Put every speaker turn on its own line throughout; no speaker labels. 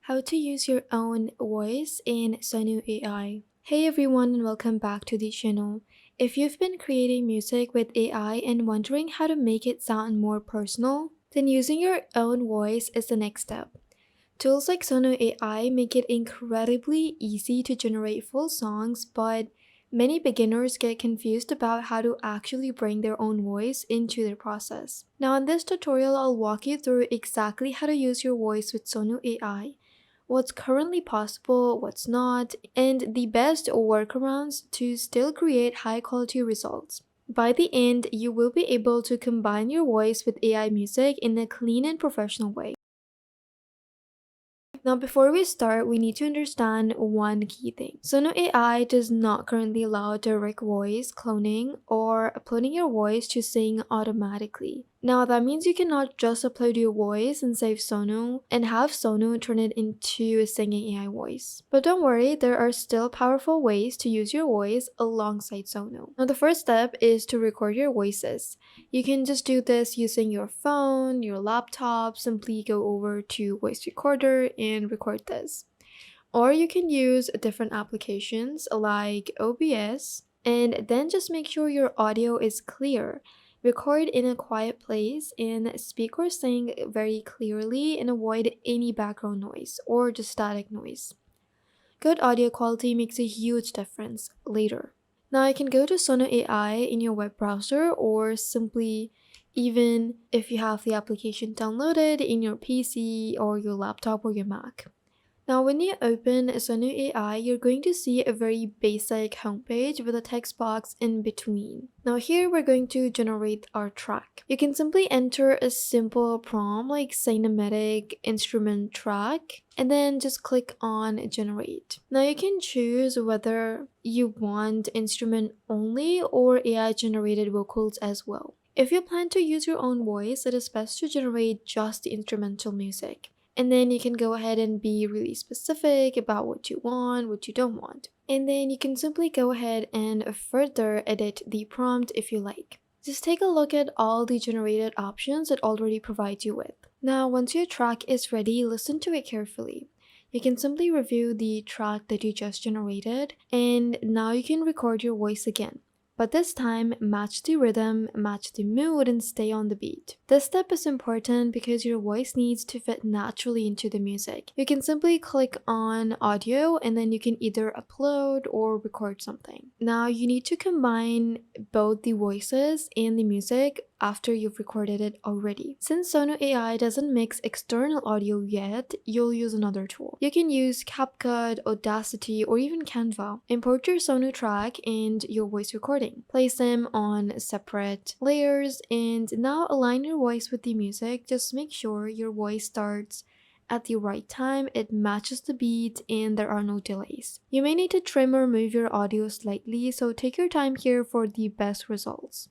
How to use your own voice in Suno AI. Hey everyone and welcome back to the channel. If you've been creating music with AI and wondering how to make it sound more personal, then using your own voice is the next step. Tools like Suno AI make it incredibly easy to generate full songs, but many beginners get confused about how to actually bring their own voice into their process. Now in this tutorial, I'll walk you through exactly how to use your voice with Suno AI, what's currently possible, what's not, and the best workarounds to still create high quality results. By the end, you will be able to combine your voice with AI music in a clean and professional way. Now, before we start, we need to understand one key thing. Suno AI does not currently allow direct voice cloning or uploading your voice to sing automatically. Now, that means you cannot just upload your voice and save Suno and have Suno turn it into a singing AI voice. But don't worry, there are still powerful ways to use your voice alongside Suno. Now, the first step is to record your voices. You can just do this using your phone, your laptop, simply go over to voice recorder and record this. Or you can use different applications like OBS and then just make sure your audio is clear. Record in a quiet place and speak or sing very clearly and avoid any background noise or just static noise. Good audio quality makes a huge difference later. Now you can go to Suno AI in your web browser or simply even if you have the application downloaded in your PC or your laptop or your Mac. Now when you open Suno AI, you're going to see a very basic homepage with a text box in between. Now here we're going to generate our track. You can simply enter a simple prompt like cinematic instrument track and then just click on generate. Now you can choose whether you want instrument only or AI generated vocals as well. If you plan to use your own voice, it is best to generate just the instrumental music. And then you can go ahead and be really specific about what you want, what you don't want. And then you can simply go ahead and further edit the prompt if you like. Just take a look at all the generated options it already provides you with. Now, once your track is ready, listen to it carefully. You can simply review the track that you just generated, and now you can record your voice again. But this time, match the rhythm, match the mood, and stay on the beat. This step is important because your voice needs to fit naturally into the music. You can simply click on audio and then you can either upload or record something. Now you need to combine both the voices and the music after you've recorded it already. Since Suno AI doesn't mix external audio yet, you'll use another tool. You can use CapCut, Audacity, or even Canva. Import your Suno track and your voice recording. Place them on separate layers and now align your voice with the music. Just make sure your voice starts at the right time, it matches the beat, and there are no delays. You may need to trim or move your audio slightly, so take your time here for the best results.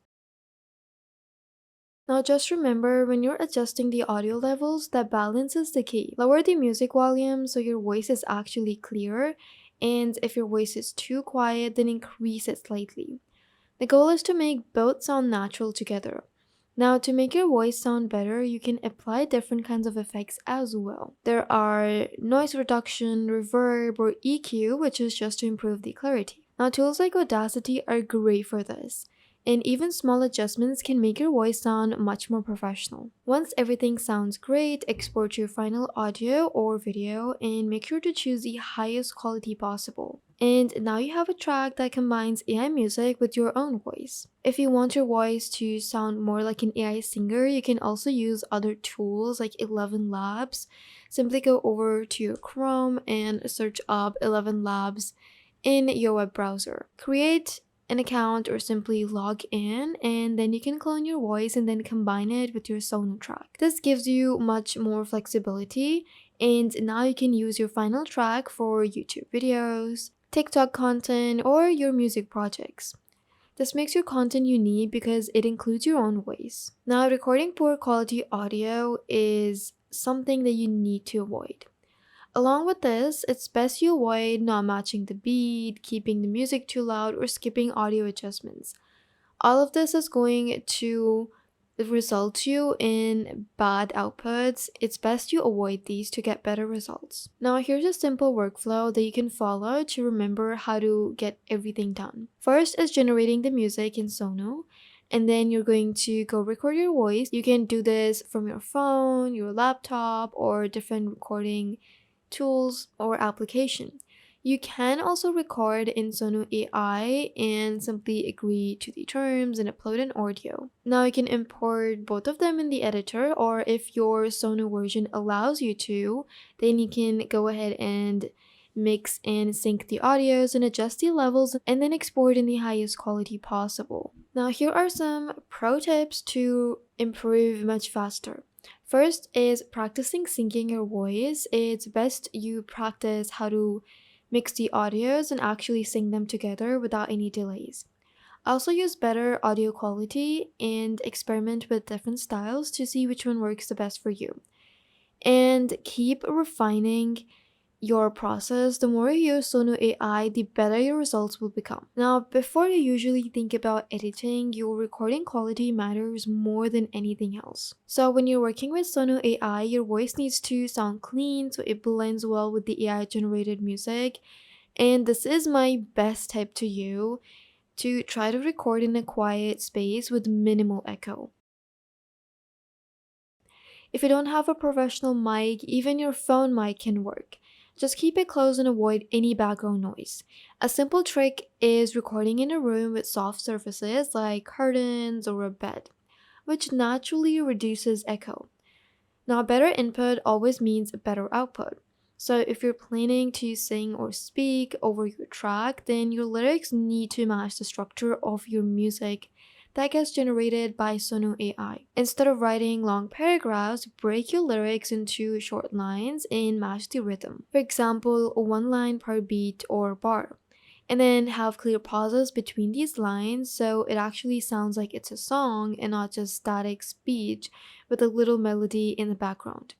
Now just remember, when you're adjusting the audio levels, that balance is the key. Lower the music volume so your voice is actually clear, and if your voice is too quiet, then increase it slightly. The goal is to make both sound natural together. Now, to make your voice sound better, you can apply different kinds of effects as well. There are noise reduction, reverb, or EQ, which is just to improve the clarity. Now, tools like Audacity are great for this, and even small adjustments can make your voice sound much more professional. Once everything sounds great, export your final audio or video and make sure to choose the highest quality possible. And now you have a track that combines AI music with your own voice. If you want your voice to sound more like an AI singer, you can also use other tools like 11 Labs. Simply go over to your Chrome and search up 11 Labs in your web browser. Create an account or simply log in, and then you can clone your voice and then combine it with your Suno track. This gives you much more flexibility, and now you can use your final track for YouTube videos, TikTok content, or your music projects. This makes your content unique because it includes your own voice. Now, recording poor quality audio is something that you need to avoid. Along with this, it's best you avoid not matching the beat, keeping the music too loud, or skipping audio adjustments. All of this is going to results you in bad outputs, it's best you avoid these to get better results. Now, here's a simple workflow that you can follow to remember how to get everything done. First is generating the music in Sono, and then you're going to go record your voice. You can do this from your phone, your laptop, or different recording tools or application. You can also record in Suno AI and simply agree to the terms and upload an audio. Now you can import both of them in the editor, or if your Suno version allows you to, then you can go ahead and mix and sync the audios and adjust the levels and then export in the highest quality possible. Now here are some pro tips to improve much faster. First is practicing syncing your voice. It's best you practice how to mix the audios and actually sync them together without any delays. Also use better audio quality and experiment with different styles to see which one works the best for you. And keep refining your process. The more you use Sono AI, the better your results will become. Now, before you usually think about editing, your recording quality matters more than anything else. So when you're working with Sono AI, your voice needs to sound clean so it blends well with the AI generated music. And this is my best tip to you, to try to record in a quiet space with minimal echo. If you don't have a professional mic, even your phone mic can work. Just keep it close and avoid any background noise. A simple trick is recording in a room with soft surfaces like curtains or a bed, which naturally reduces echo. Now, better input always means better output. So, if you're planning to sing or speak over your track, then your lyrics need to match the structure of your music that gets generated by Suno AI. Instead of writing long paragraphs, break your lyrics into short lines and match the rhythm. For example, one line per beat or bar. And then have clear pauses between these lines so it actually sounds like it's a song and not just static speech with a little melody in the background.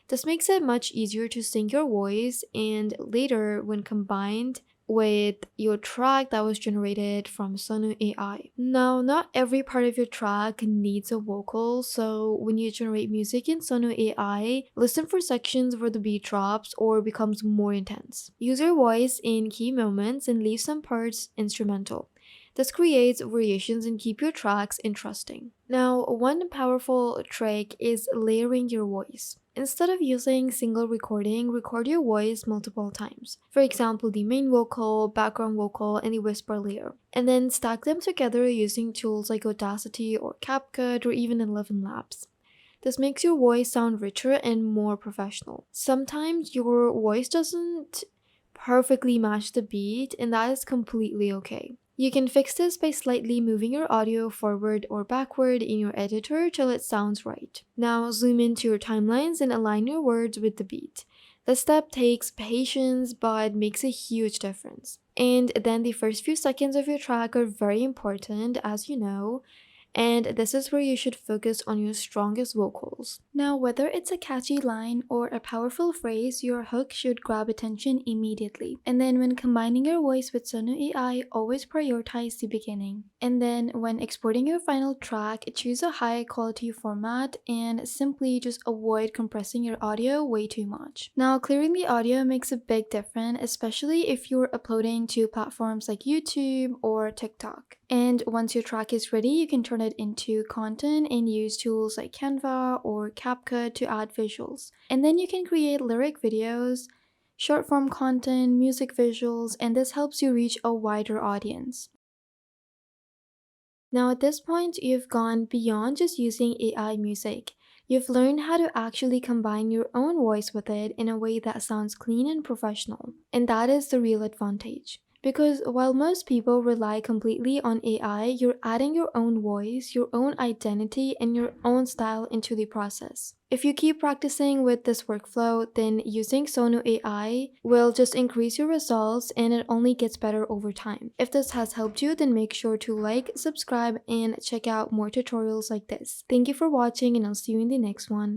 This makes it much easier to sing your voice, and later, when combined with your track that was generated from Suno AI. Now, not every part of your track needs a vocal, so when you generate music in Suno AI, listen for sections where the beat drops or becomes more intense. Use your voice in key moments and leave some parts instrumental. This creates variations and keep your tracks interesting. Now, one powerful trick is layering your voice. Instead of using single recording, record your voice multiple times. For example, the main vocal, background vocal, and the whisper layer. And then stack them together using tools like Audacity or CapCut or even 11 Labs. This makes your voice sound richer and more professional. Sometimes your voice doesn't perfectly match the beat, and that is completely okay. You can fix this by slightly moving your audio forward or backward in your editor till it sounds right. Now zoom into your timelines and align your words with the beat. This step takes patience but makes a huge difference. And then the first few seconds of your track are very important, as you know, and this is where you should focus on your strongest vocals. Now, whether it's a catchy line or a powerful phrase, your hook should grab attention immediately. And then when combining your voice with Sono AI, always prioritize the beginning. And then when exporting your final track, choose a high quality format and simply just avoid compressing your audio way too much. Now, clearing the audio makes a big difference, especially if you're uploading to platforms like YouTube or TikTok. And once your track is ready, you can turn it into content and use tools like Canva or CapCut to add visuals. And then you can create lyric videos, short form content, music visuals, and this helps you reach a wider audience. Now, at this point, you've gone beyond just using AI music. You've learned how to actually combine your own voice with it in a way that sounds clean and professional. And that is the real advantage. Because while most people rely completely on AI, you're adding your own voice, your own identity, and your own style into the process. If you keep practicing with this workflow, then using Sono AI will just increase your results and it only gets better over time. If this has helped you, then make sure to like, subscribe, and check out more tutorials like this. Thank you for watching and I'll see you in the next one.